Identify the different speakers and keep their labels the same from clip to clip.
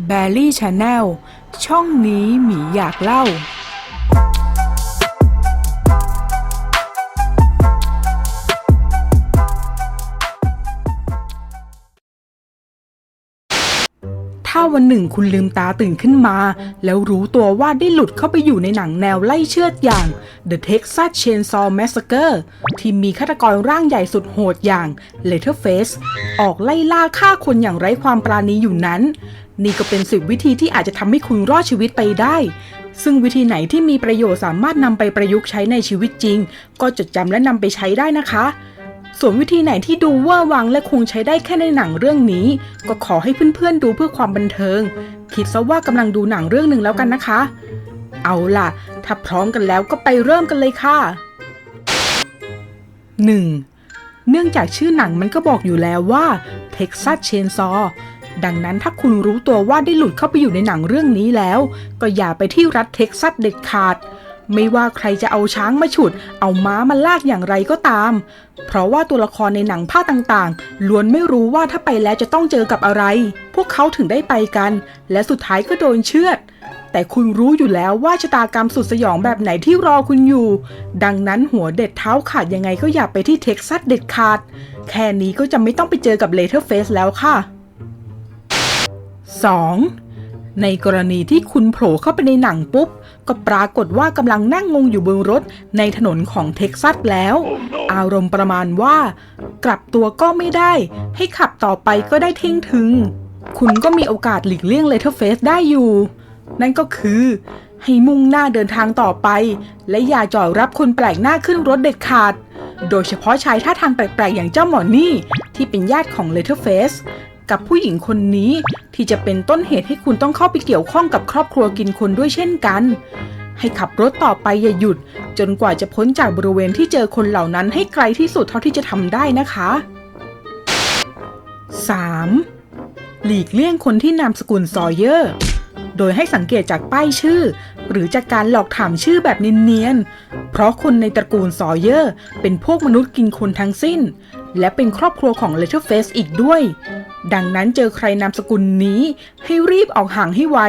Speaker 1: แบลลี่ชาแนลช่องนี้หมีอยากเล่าถ้าวันหนึ่งคุณลืมตาตื่นขึ้นมาแล้วรู้ตัวว่าได้หลุดเข้าไปอยู่ในหนังแนวไล่เชือดอย่าง The Texas Chainsaw Massacre ที่มีฆาตกรร่างใหญ่สุดโหดอย่าง Leatherface ออกไล่ล่าฆ่าคนอย่างไร้ความปราณีอยู่นั้นนี่ก็เป็น10วิธีที่อาจจะทำให้คุณรอดชีวิตไปได้ซึ่งวิธีไหนที่มีประโยชน์สามารถนำไปประยุกต์ใช้ในชีวิตจริงก็จดจำและนำไปใช้ได้นะคะส่วนวิธีไหนที่ดูเวอร์วังและคงใช้ได้แค่ในหนังเรื่องนี้ก็ขอให้เพื่อนๆดูเพื่อความบันเทิงคิดซะว่ากำลังดูหนังเรื่องหนึ่งแล้วกันนะคะเอาล่ะถ้าพร้อมกันแล้วก็ไปเริ่มกันเลยค่ะ 1. เนื่องจากชื่อหนังมันก็บอกอยู่แล้วว่า Texas Chainsaw ดังนั้นถ้าคุณรู้ตัวว่าได้หลุดเข้าไปอยู่ในหนังเรื่องนี้แล้วก็อย่าไปที่รัฐเท็กซัสเด็ดขาดไม่ว่าใครจะเอาช้างมาฉุดเอาม้ามาลากอย่างไรก็ตามเพราะว่าตัวละครในหนังภาคต่างๆล้วนไม่รู้ว่าถ้าไปแล้วจะต้องเจอกับอะไรพวกเขาถึงได้ไปกันและสุดท้ายก็โดนเชือดแต่คุณรู้อยู่แล้วว่าชะตากรรมสุดสยองแบบไหนที่รอคุณอยู่ดังนั้นหัวเด็ดเท้าขาดยังไงก็อย่าไปที่เท็กซัสเด็ดขาดแค่นี้ก็จะไม่ต้องไปเจอกับเลเทอร์เฟสแล้วค่ะ 2. ในกรณีที่คุณโผล่เข้าไปในหนังปุ๊บก็ปรากฏว่ากำลังนั่งงงอยู่บนรถในถนนของเท็กซัสแล้วอารมณ์ประมาณว่ากลับตัวก็ไม่ได้ให้ขับต่อไปก็ได้เท่งถึงคุณก็มีโอกาสหลีกเลี่ยงเลเทอร์เฟสได้อยู่นั่นก็คือให้มุ่งหน้าเดินทางต่อไปและอย่าจอดรับคนแปลกหน้าขึ้นรถเด็ดขาดโดยเฉพาะชายท่าทางแปลกๆอย่างเจ้าหมอนี่ที่เป็นญาติของเลเทอร์เฟสกับผู้หญิงคนนี้ที่จะเป็นต้นเหตุให้คุณต้องเข้าไปเกี่ยวข้องกับครอบครัวกินคนด้วยเช่นกันให้ขับรถต่อไปอย่าหยุดจนกว่าจะพ้นจากบริเวณที่เจอคนเหล่านั้นให้ไกลที่สุดเท่าที่จะทำได้นะคะ 3. หลีกเลี่ยงคนที่นามสกุลซอยเยอร์โดยให้สังเกตจากป้ายชื่อหรือจากการหลอกถามชื่อแบบเนียนๆเพราะคนในตระกูลซอยเยอร์เป็นพวกมนุษย์กินคนทั้งสิ้นและเป็นครอบครัวของเลเทอร์เฟสอีกด้วยดังนั้นเจอใครนามสกุลนี้ให้รีบออกห่างให้ไว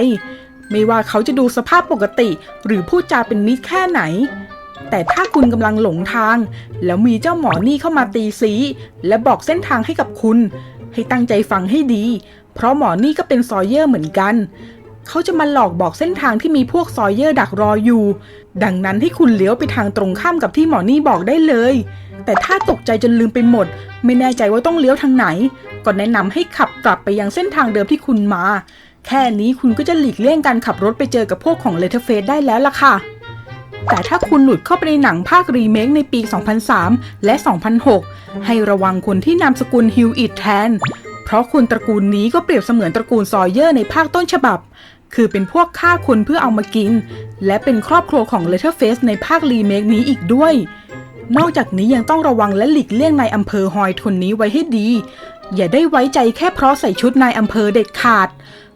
Speaker 1: ไม่ว่าเขาจะดูสภาพปกติหรือพูดจาเป็นมิตรแค่ไหนแต่ถ้าคุณกำลังหลงทางแล้วมีเจ้าหมอนี่เข้ามาตีสีและบอกเส้นทางให้กับคุณให้ตั้งใจฟังให้ดีเพราะหมอนี่ก็เป็นซอยเยอร์เหมือนกันเขาจะมาหลอกบอกเส้นทางที่มีพวกซอยเยอร์ดักรออยู่ดังนั้นให้คุณเลี้ยวไปทางตรงข้ามกับที่หมอนี่บอกได้เลยแต่ถ้าตกใจจนลืมไปหมดไม่แน่ใจว่าต้องเลี้ยวทางไหนก็แนะนำให้ขับกลับไปยังเส้นทางเดิมที่คุณมาแค่นี้คุณก็จะหลีกเลี่ยงการขับรถไปเจอกับพวกของเลเทอร์เฟสได้แล้วล่ะค่ะแต่ถ้าคุณหลุดเข้าไปในหนังภาครีเมคในปี 2003 และ 2006 ให้ระวังคนที่นามสกุลฮิวอิตแทนเพราะคนตระกูลนี้ก็เปรียบเสมือนตระกูลซอยเยอร์ในภาคต้นฉบับคือเป็นพวกฆ่าคนเพื่อเอามากินและเป็นครอบครัวของเลเทอร์เฟสในภาครีเมคนี้อีกด้วยนอกจากนี้ยังต้องระวังและหลีกเลี่ยงนายอำเภอฮอยคนนี้ไว้ให้ดีอย่าได้ไว้ใจแค่เพราะใส่ชุดนายอำเภอเด็ดขาด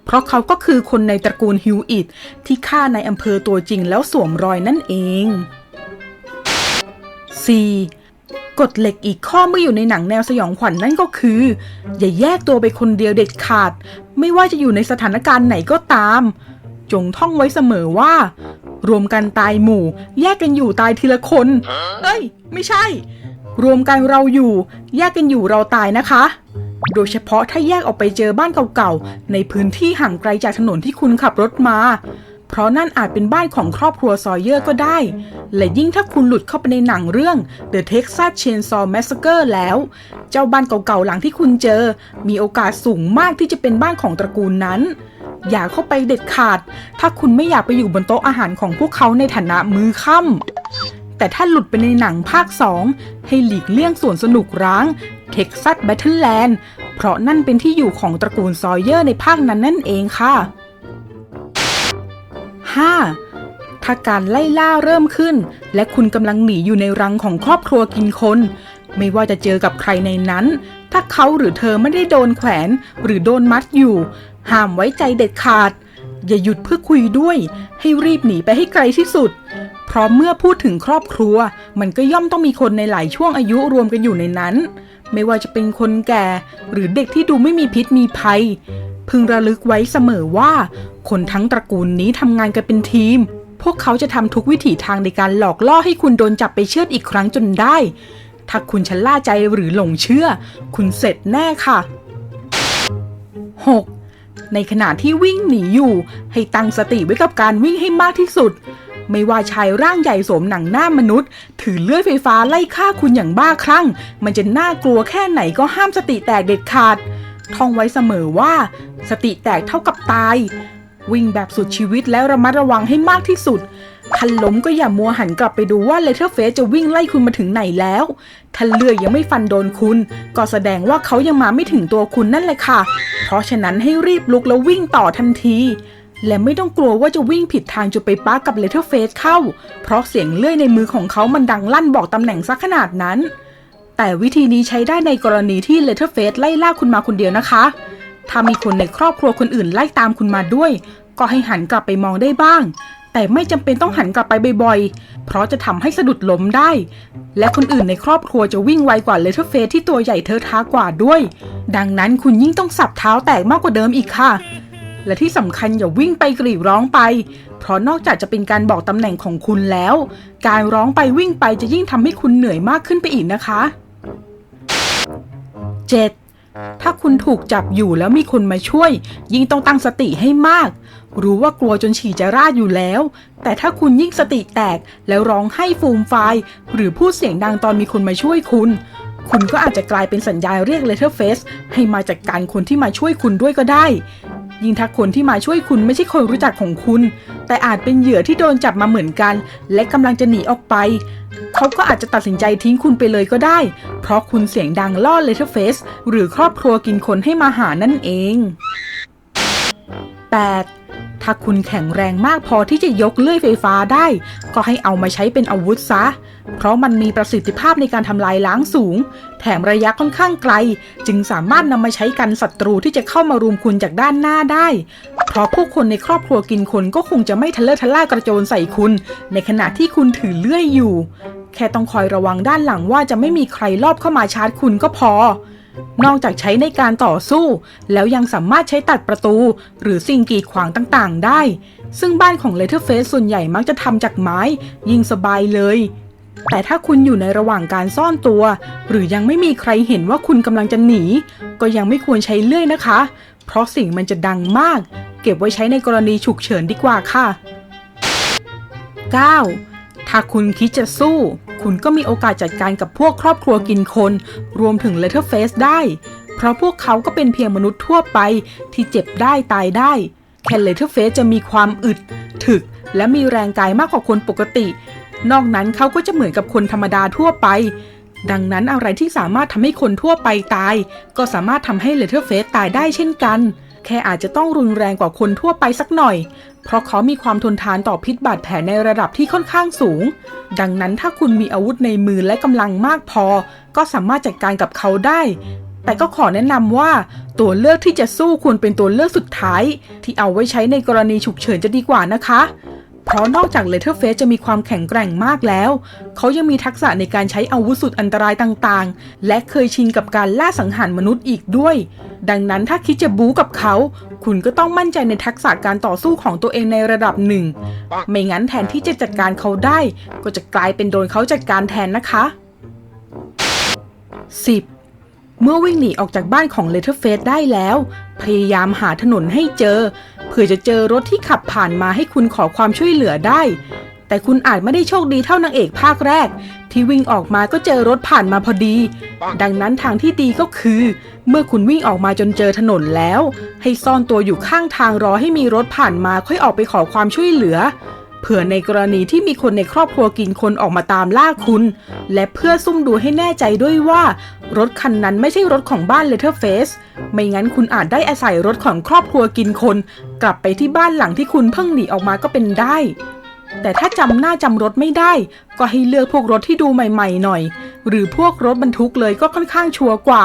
Speaker 1: เพราะเขาก็คือคนในตระกูลฮิวอิตที่ฆ่านายอำเภอตัวจริงแล้วสวมรอยนั่นเอง 4. กฎเหล็กอีกข้อเมื่ออยู่ในหนังแนวสยองขวัญ นั่นก็คืออย่าแยกตัวไปคนเดียวเด็ดขาดไม่ว่าจะอยู่ในสถานการณ์ไหนก็ตามจงท่องไว้เสมอว่ารวมกันตายหมู่แยกกันอยู่ตายทีละคนไม่ใช่รวมกันเราอยู่แยกกันอยู่เราตายนะคะโดยเฉพาะถ้าแยกออกไปเจอบ้านเก่าๆในพื้นที่ห่างไกลจากถนนที่คุณขับรถมาเพราะนั่นอาจเป็นบ้านของครอบครัวซอยเยอร์ก็ได้และยิ่งถ้าคุณหลุดเข้าไปในหนังเรื่อง The Texas Chainsaw Massacre แล้วเจ้าบ้านเก่าๆหลังที่คุณเจอมีโอกาสสูงมากที่จะเป็นบ้านของตระกูลนั้นอย่าเข้าไปเด็ดขาดถ้าคุณไม่อยากไปอยู่บนโต๊ะอาหารของพวกเขาในฐานะมื้อค่ำแต่ถ้าหลุดไปในหนังภาค 2ให้หลีกเลี่ยงสวนสนุกร้าง Texas Battleland เพราะนั่นเป็นที่อยู่ของตระกูลซอยเยอร์ในภาคนั้นนั่นเองค่ะ 5. ถ้าการไล่ล่าเริ่มขึ้นและคุณกำลังหนีอยู่ในรังของครอบครัวกินคนไม่ว่าจะเจอกับใครในนั้นถ้าเขาหรือเธอไม่ได้โดนแขวนหรือโดนมัดอยู่ห้ามไว้ใจเด็ดขาดอย่าหยุดเพื่อคุยด้วยให้รีบหนีไปให้ไกลที่สุดเพราะเมื่อพูดถึงครอบครัวมันก็ย่อมต้องมีคนในหลายช่วงอายุรวมกันอยู่ในนั้นไม่ว่าจะเป็นคนแก่หรือเด็กที่ดูไม่มีพิษมีภัย พึงระลึกไว้เสมอว่าคนทั้งตระกูลนี้ทำงานกันเป็นทีมพวกเขาจะทำทุกวิถีทางในการหลอกล่อให้คุณโดนจับไปเชือดอีกครั้งจนได้ถ้าคุณชะล่าใจหรือหลงเชื่อคุณเสร็จแน่ค่ะ 6. ในขณะที่วิ่งหนีอยู่ให้ตั้งสติไว้กับการวิ่งให้มากที่สุดไม่ว่าชายร่างใหญ่สวมหนังหน้ามนุษย์ถือเลื่อยไฟฟ้าไล่ฆ่าคุณอย่างบ้าคลั่งมันจะน่ากลัวแค่ไหนก็ห้ามสติแตกเด็ดขาดท่องไว้เสมอว่าสติแตกเท่ากับตายวิ่งแบบสุดชีวิตแล้วระมัดระวังให้มากที่สุดถ้าล้มก็อย่ามัวหันกลับไปดูว่าเลเทอร์เฟสจะวิ่งไล่คุณมาถึงไหนแล้วถ้าเลื่อยยังไม่ฟันโดนคุณก็แสดงว่าเขายังมาไม่ถึงตัวคุณนั่นแหละค่ะเพราะฉะนั้นให้รีบลุกแล้ววิ่งต่อทันทีและไม่ต้องกลัวว่าจะวิ่งผิดทางจนไปป๊ะกับเลเทอร์เฟสเข้าเพราะเสียงเลื่อยในมือของเขามันดังลั่นบอกตำแหน่งซะขนาดนั้นแต่วิธีนี้ใช้ได้ในกรณีที่เลเทอร์เฟสไล่ล่าคุณมาคนเดียวนะคะถ้ามีคนในครอบครัวคนอื่นไล่ตามคุณมาด้วยก็ให้หันกลับไปมองได้บ้างแต่ไม่จำเป็นต้องหันกลับไปบ่อยๆเพราะจะทำให้สะดุดล้มได้และคนอื่นในครอบครัวจะวิ่งไวกว่าเลเทอร์เฟสที่ตัวใหญ่เทอะทะกว่าด้วยดังนั้นคุณยิ่งต้องสับเท้าแตกมากกว่าเดิมอีกค่ะและที่สำคัญอย่าวิ่งไปกรีดร้องไปเพราะนอกจากจะเป็นการบอกตำแหน่งของคุณแล้วการร้องไปวิ่งไปจะยิ่งทำให้คุณเหนื่อยมากขึ้นไปอีกนะคะ 7. ถ้าคุณถูกจับอยู่แล้วมีคนมาช่วยยิ่งต้องตั้งสติให้มากรู้ว่ากลัวจนฉี่จะราดอยู่แล้วแต่ถ้าคุณยิ่งสติแตกแล้วร้องไห้ฟูมฟายหรือพูดเสียงดังตอนมีคนมาช่วยคุณก็อาจจะกลายเป็นสัญญาณเรียกเลเทอร์เฟสให้มาจัดการคนที่มาช่วยคุณด้วยก็ได้ยิ่งถ้าคนที่มาช่วยคุณไม่ใช่คนรู้จักของคุณแต่อาจเป็นเหยื่อที่โดนจับมาเหมือนกันและกำลังจะหนีออกไปเขาก็อาจจะตัดสินใจทิ้งคุณไปเลยก็ได้เพราะคุณเสียงดังล่อเลเทอร์เฟสหรือครอบครัวกินคนให้มาหานั่นเอง 8. ถ้าคุณแข็งแรงมากพอที่จะยกเลื่อยไฟฟ้าได้ก็ให้เอามาใช้เป็นอาวุธซะเพราะมันมีประสิทธิภาพในการทำลายล้างสูงแถมระยะค่อนข้างไกลจึงสามารถนำมาใช้กันศัตรูที่จะเข้ามารุมคุณจากด้านหน้าได้เพราะผู้คนในครอบครัวกินคนก็คงจะไม่ทะเลอะทะล่ากระโจนใส่คุณในขณะที่คุณถือเลื่อยอยู่แค่ต้องคอยระวังด้านหลังว่าจะไม่มีใครลอบเข้ามาชาร์จคุณก็พอนอกจากใช้ในการต่อสู้แล้วยังสามารถใช้ตัดประตูหรือสิ่งกีดขวางต่างๆได้ซึ่งบ้านของเลเทอร์เฟสส่วนใหญ่มักจะทำจากไม้ยิ่งสบายเลยแต่ถ้าคุณอยู่ในระหว่างการซ่อนตัวหรือยังไม่มีใครเห็นว่าคุณกำลังจะหนีก็ยังไม่ควรใช้เลื่อยนะคะเพราะสิ่งมันจะดังมากเก็บไว้ใช้ในกรณีฉุกเฉินดีกว่าค่ะ 9. ถ้าคุณคิดจะสู้คุณก็มีโอกาสจัดการกับพวกครอบครัวกินคนรวมถึงเลเทอร์เฟสได้เพราะพวกเขาก็เป็นเพียงมนุษย์ทั่วไปที่เจ็บได้ตายได้แค่เลเทอร์เฟสจะมีความอึดถึกและมีแรงกายมากกว่าคนปกตินอกนั้นเขาก็จะเหมือนกับคนธรรมดาทั่วไปดังนั้นอะไรที่สามารถทำให้คนทั่วไปตายก็สามารถทำให้เลเทอร์เฟสตายได้เช่นกันแค่อาจจะต้องรุนแรงกว่าคนทั่วไปสักหน่อยเพราะเขามีความทนทานต่อพิษบาดแผลในระดับที่ค่อนข้างสูงดังนั้นถ้าคุณมีอาวุธในมือและกำลังมากพอก็สามารถจัดการกับเขาได้แต่ก็ขอแนะนำว่าตัวเลือกที่จะสู้ควรเป็นตัวเลือกสุดท้ายที่เอาไว้ใช้ในกรณีฉุกเฉินจะดีกว่านะคะเพราะนอกจากเลเทอร์เฟสจะมีความแข็งแกร่งมากแล้วเขายังมีทักษะในการใช้อาวุธสุดอันตรายต่างๆและเคยชินกับการล่าสังหารมนุษย์อีกด้วยดังนั้นถ้าคิดจะบู๊กับเขาคุณก็ต้องมั่นใจในทักษะการต่อสู้ของตัวเองในระดับหนึ่งไม่งั้นแทนที่จะจัดการเขาได้ก็จะกลายเป็นโดนเขาจัดการแทนนะคะ 10. เมื่อวิ่งหนีออกจากบ้านของเลเทอร์เฟสได้แล้วพยายามหาถนนให้เจอเพื่อจะเจอรถที่ขับผ่านมาให้คุณขอความช่วยเหลือได้แต่คุณอาจไม่ได้โชคดีเท่านางเอกภาคแรกที่วิ่งออกมาก็เจอรถผ่านมาพอดีดังนั้นทางที่ดีก็คือเมื่อคุณวิ่งออกมาจนเจอถนนแล้วให้ซ่อนตัวอยู่ข้างทางรอให้มีรถผ่านมาค่อยออกไปขอความช่วยเหลือเผื่อในกรณีที่มีคนในครอบครัวกินคนออกมาตามล่าคุณและเพื่อซุ่มดูให้แน่ใจด้วยว่ารถคันนั้นไม่ใช่รถของบ้านเลเทอร์เฟสไม่งั้นคุณอาจได้อาศัยรถของครอบครัวกินคนกลับไปที่บ้านหลังที่คุณเพิ่งหนีออกมาก็เป็นได้แต่ถ้าจำหน้าจำรถไม่ได้ก็ให้เลือกพวกรถที่ดูใหม่ๆหน่อยหรือพวกรถบรรทุกเลยก็ค่อนข้างชัวร์กว่า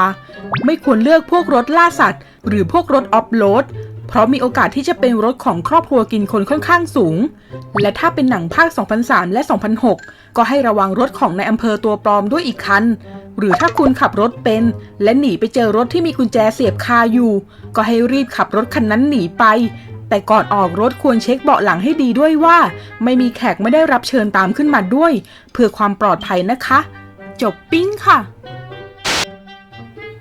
Speaker 1: ไม่ควรเลือกพวกรถล่าสัตว์หรือพวกรถออฟโรด เพราะมีโอกาสที่จะเป็นรถของครอบครัวกินคนค่อนข้างสูงและถ้าเป็นหนังภาค 2003 และ 2006 ก็ให้ระวังรถของนายอำเภอตัวปลอมด้วยอีกคันหรือถ้าคุณขับรถเป็นและหนีไปเจอรถที่มีกุญแจเสียบคาอยู่ก็ให้รีบขับรถคันนั้นหนีไปแต่ก่อนออกรถควรเช็คเบาะหลังให้ดีด้วยว่าไม่มีแขกไม่ได้รับเชิญตามขึ้นมาด้วยเพื่อความปลอดภัยนะคะจบปิ้งค่ะ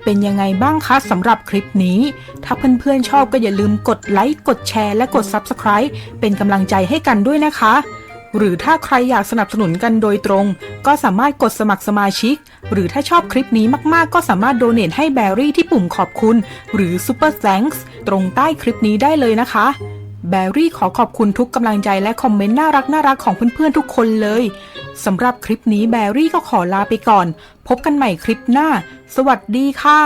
Speaker 1: เป็นยังไงบ้างคะสำหรับคลิปนี้ถ้าเพื่อนๆชอบก็อย่าลืมกดไลค์กดแชร์และกด Subscribe เป็นกำลังใจให้กันด้วยนะคะหรือถ้าใครอยากสนับสนุนกันโดยตรงก็สามารถกดสมัครสมาชิกหรือถ้าชอบคลิปนี้มากๆก็สามารถโดเนทให้แบรี่ที่ปุ่มขอบคุณหรือ Super Thanks ตรงใต้คลิปนี้ได้เลยนะคะแบรี่ขอขอบคุณทุกกำลังใจและคอมเมนต์น่ารักของเพื่อนๆทุกคนเลยสำหรับคลิปนี้แบรี่ก็ขอลาไปก่อนพบกันใหม่คลิปหน้าสวัสดีค่ะ